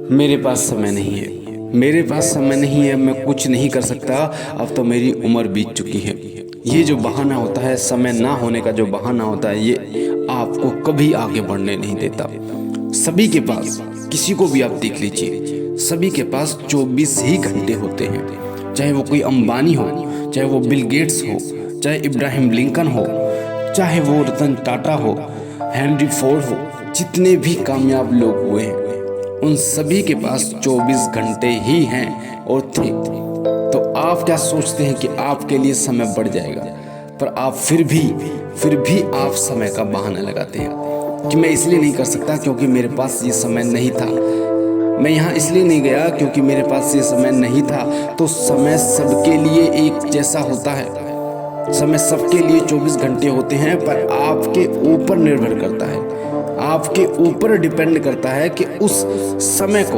मेरे पास समय नहीं है, मेरे पास समय नहीं है, मैं कुछ नहीं कर सकता, अब तो मेरी उम्र बीत चुकी है। ये जो बहाना होता है, समय ना होने का जो बहाना होता है, ये आपको कभी आगे बढ़ने नहीं देता। सभी के पास, किसी को भी आप देख लीजिए, सभी के पास 24 ही घंटे होते हैं। चाहे वो कोई अंबानी हो, चाहे वो बिल गेट्स हो, चाहे इब्राहिम लिंकन हो, चाहे वो रतन टाटा हो, हेनरी फोर्ड हो, जितने भी कामयाब लोग हुए हैं उन सभी के पास 24 घंटे ही हैं और थे। तो आप क्या सोचते हैं कि आपके लिए समय बढ़ जाएगा, पर आप फिर भी आप समय का बहाना लगाते हैं कि मैं इसलिए नहीं कर सकता क्योंकि मेरे पास ये समय नहीं था, मैं यहाँ इसलिए नहीं गया क्योंकि मेरे पास ये समय नहीं था। तो समय सबके लिए एक जैसा होता है, समय सबके लिए 24 घंटे होते हैं, पर आपके ऊपर निर्भर करता है, आपके ऊपर डिपेंड करता है कि उस समय को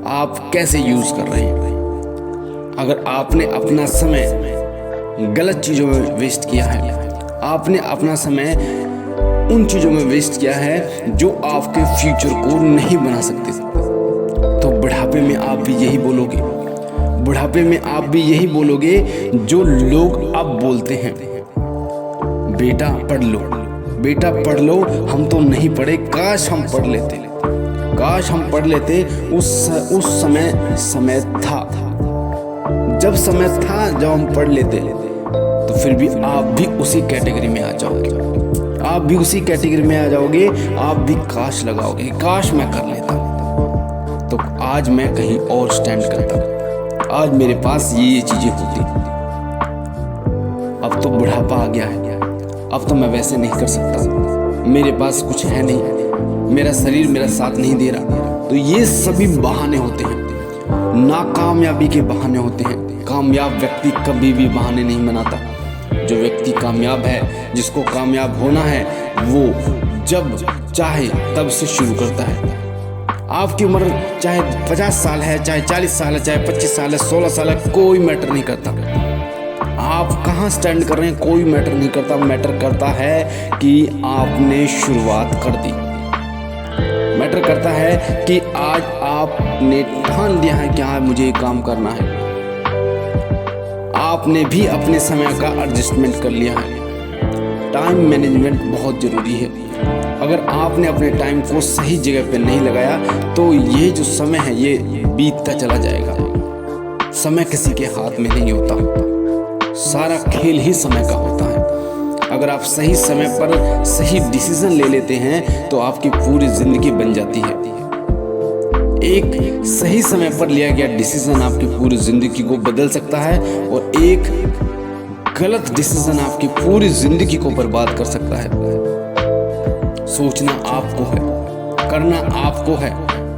आप कैसे यूज कर रहे हैं। अगर आपने अपना समय गलत चीज़ों में वेस्ट किया है, आपने अपना समय उन चीज़ों में वेस्ट किया है जो आपके फ्यूचर को नहीं बना सकते, तो बुढ़ापे में आप भी यही बोलोगे, बुढ़ापे में आप भी यही बोलोगे जो लोग अब बोलते हैं, बेटा पढ़ लो, बेटा पढ़ लो, हम तो नहीं पढ़े, काश हम पढ़ लेते, काश हम पढ़ लेते। उस समय था, जब समय था जब हम पढ़ लेते। तो फिर भी आप भी उसी कैटेगरी में आ जाओगे, आप भी उसी कैटेगरी में आ जाओगे, आप भी काश लगाओगे, काश मैं कर लेता, तो आज मैं कहीं और स्टैंड करता, आज मेरे पास ये चीजें होती। अब तो बुढ़ापा आ गया है, अब तो मैं वैसे नहीं कर सकता, मेरे पास कुछ है नहीं, मेरा शरीर मेरा साथ नहीं दे रहा। तो ये सभी बहाने होते हैं, नाकामयाबी के बहाने होते हैं। कामयाब व्यक्ति कभी भी बहाने नहीं बनाता। जो व्यक्ति कामयाब है, जिसको कामयाब होना है, वो जब चाहे तब से शुरू करता है। आपकी उम्र चाहे 50 साल है, चाहे 40 साल है, चाहे 25 साल है, 16 साल है, कोई मैटर नहीं करता। आप कहाँ स्टैंड कर रहे हैं कोई मैटर नहीं करता। मैटर करता है कि आपने शुरुआत कर दी, मैटर करता है कि आज आपने ठान लिया है कि हाँ मुझे ये काम करना है, आपने भी अपने समय का एडजस्टमेंट कर लिया है। टाइम मैनेजमेंट बहुत ज़रूरी है। अगर आपने अपने टाइम को सही जगह पे नहीं लगाया तो ये जो समय है ये बीतता चला जाएगा। समय किसी के हाथ में नहीं होता, सारा खेल ही समय का होता है। अगर आप सही समय पर सही डिसीजन ले लेते हैं तो आपकी पूरी जिंदगी बन जाती है। एक सही समय पर लिया गया डिसीजन आपकी पूरी जिंदगी को बदल सकता है, और एक गलत डिसीजन आपकी पूरी जिंदगी को बर्बाद कर सकता है। सोचना आपको है, करना आपको है।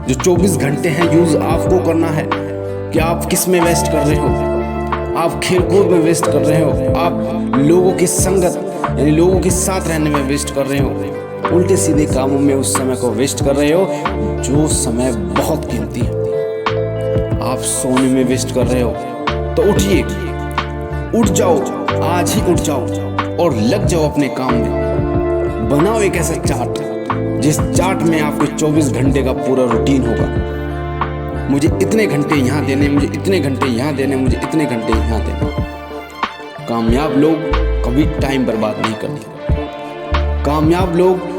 जो 24 घंटे हैं यूज आपको करना है कि आप किस में वेस्ट कर रहे हो। आप खेलकूद में वेस्ट कर रहे हो, आप लोगों की संगत यानी लोगों के साथ रहने में वेस्ट कर रहे हो, उल्टे सीधे कामों में उस समय को वेस्ट कर रहे हो जो समय बहुत कीमती है। आप सोने में वेस्ट कर रहे हो, तो उठिए, उठ जाओ, आज ही उठ जाओ और लग जाओ अपने काम में। बनाओ एक ऐसा चार्ट जिस चार्ट में आपके 24 घंटे का पूरा रूटीन होगा। मुझे इतने घंटे यहाँ देने, मुझे इतने घंटे यहाँ देने, मुझे इतने घंटे यहाँ देने। कामयाब लोग कभी टाइम बर्बाद नहीं करते। कामयाब लोग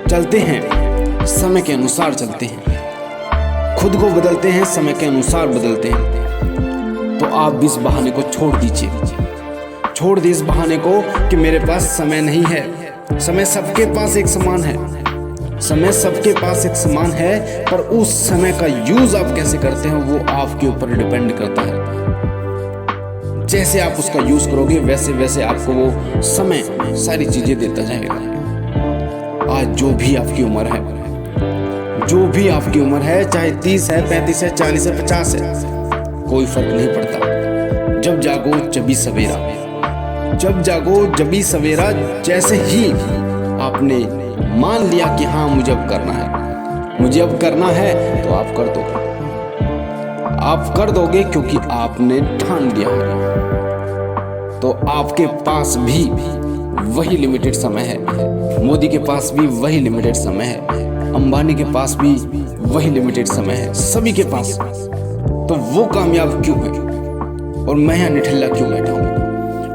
चलते हैं, समय के अनुसार चलते हैं, खुद को बदलते हैं, समय के अनुसार बदलते हैं। तो आप भी इस बहाने को छोड़ दीजिए, छोड़ दी इस बहाने को कि मेरे पास समय नहीं है। समय सबके पास एक समान है, समय सबके पास एक समान है, पर उस समय का यूज आप कैसे करते हो वो आपके ऊपर डिपेंड करता है। जैसे आप उसका यूज करोगे वैसे वैसे आपको वो समय सारी चीजें देता जाएगा। आज जो भी आपकी उम्र है, जो भी आपकी उम्र है, चाहे 30 है, 35 है, 40 है, 50 है, कोई फर्क नहीं पड़ता। जब जागो जबी सवेरा, जब जागो जबी सवेरा। जैसे ही आपने मान लिया कि हाँ मुझे अब करना है, मुझे अब करना है, तो आप कर दोगे, आप कर दोगे क्योंकि आपने ठान लिया है। तो आपके पास भी वही लिमिटेड समय है, मोदी के पास भी वही लिमिटेड समय है, अंबानी के पास भी वही लिमिटेड समय है सभी के पास। तो वो कामयाब क्यों है और मैं यहाँ निठल्ला क्यों बैठा हूँ?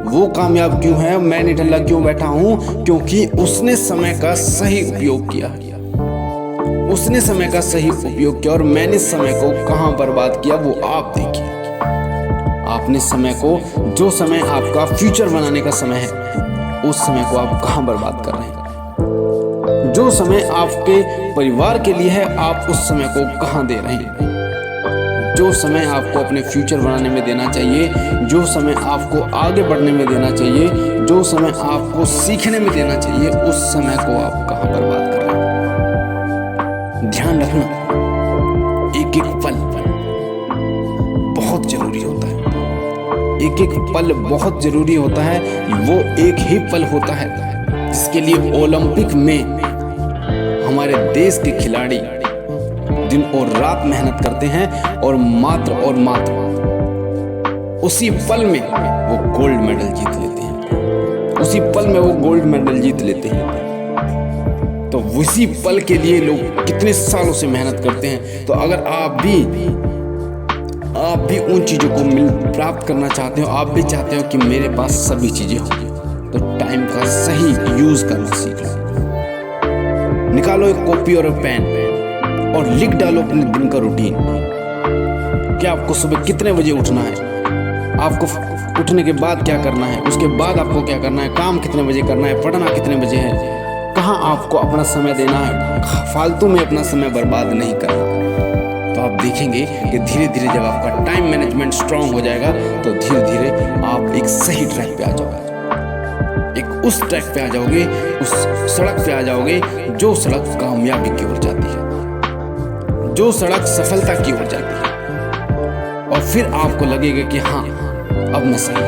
वो कामयाब क्यों है, मैं निठल्ला क्यों बैठा हूँ? क्योंकि उसने समय का सही उपयोग किया। उसने समय का सही उपयोग किया और मैंने समय को कहाँ बर्बाद किया वो आप देखिए। आपने समय को, जो समय आपका फ्यूचर बनाने का समय है, उस समय को आप कहाँ बर्बाद कर रहे हैं? जो समय आपके परिवार के लिए है, आप उस समय को कहाँ दे रहे हैं? जो समय आपको अपने फ्यूचर बनाने में देना चाहिए, जो समय आपको आगे बढ़ने में देना चाहिए, जो समय आपको सीखने में देना चाहिए, उस समय को आप कहाँ बर्बाद कर रहे हैं? ध्यान रखना, एक एक पल बहुत जरूरी होता है। एक एक पल बहुत जरूरी होता है। वो एक ही पल होता है जिसके लिए ओलंपिक में हमारे देश के खिलाड़ी दिन और रात मेहनत करते हैं और मात्र उसी पल में वो गोल्ड मेडल जीत लेते हैं। उसी पल में वो गोल्ड मेडल जीत लेते हैं। तो उसी पल के लिए लोग कितने सालों से मेहनत करते हैं। तो अगर आप भी उन चीज़ों को प्राप्त करना चाहते हो, आप भी चाहते हो कि मेरे पास सभी चीज़ें हो, तो टाइम का सही यूज करना सीख लो। निकालो एक कॉपी और पेन और लिख डालो अपने दिन का रूटीन। क्या आपको सुबह कितने बजे उठना है, आपको उठने के बाद क्या करना है, उसके बाद आपको क्या करना है, काम कितने बजे करना है, पढ़ना कितने बजे है, कहाँ आपको अपना समय देना है, फालतू में अपना समय बर्बाद नहीं करना। तो आप देखेंगे कि धीरे धीरे जब आपका टाइम मैनेजमेंट स्ट्रांग हो जाएगा तो धीरे धीरे आप एक सही ट्रैक पे आ जाओगे। एक उस ट्रैक पे आ जाओगे, उस सड़क पे आ जाओगे जो सड़क कामयाबी की ओर जाती है, जो सड़क सफलता की ओर जाती है। और फिर आपको लगेगा कि हाँ अब मैं सही हूँ,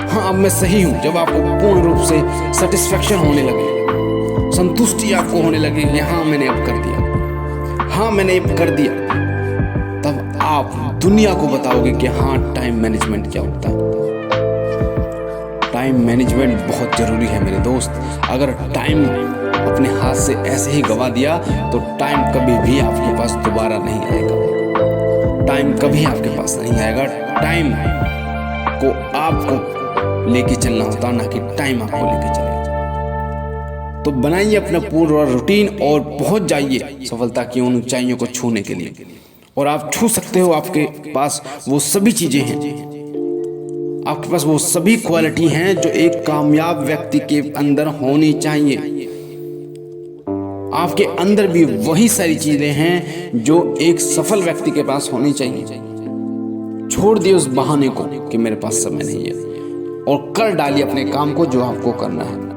हाँ अब मैं सही हूँ। जब आपको पूर्ण रूप से सेटिस्फेक्शन होने लगे, संतुष्टि आपको होने लगे कि हाँ मैंने अब कर दिया, हाँ मैंने अब कर दिया, तब आप दुनिया को बताओगे कि हाँ टाइम मैनेजमेंट क्या होता है। टाइम मैनेजमेंट बहुत जरूरी है मेरे दोस्त। अगर टाइम अपने हाथ से ऐसे ही गवा दिया तो टाइम कभी भी आपके पास दोबारा नहीं आएगा। टाइम कभी आपके पास नहीं आएगा। टाइम को आपको लेके चलना होता, ना कि टाइम आपको लेके चलेगा। तो बनाइए अपना पूरा रूटीन और पहुंच जाइए सफलता की उन ऊंचाइयों को छूने के लिए। और आप छू सकते हो, आपके पास वो सभी चीजें हैं, आपके पास वो सभी क्वालिटी हैं जो एक कामयाब व्यक्ति के अंदर होनी चाहिए। आपके अंदर भी वही सारी चीजें हैं जो एक सफल व्यक्ति के पास होनी चाहिए। छोड़ दिए उस बहाने को कि मेरे पास समय नहीं है और कर डालिए अपने काम को जो आपको करना है।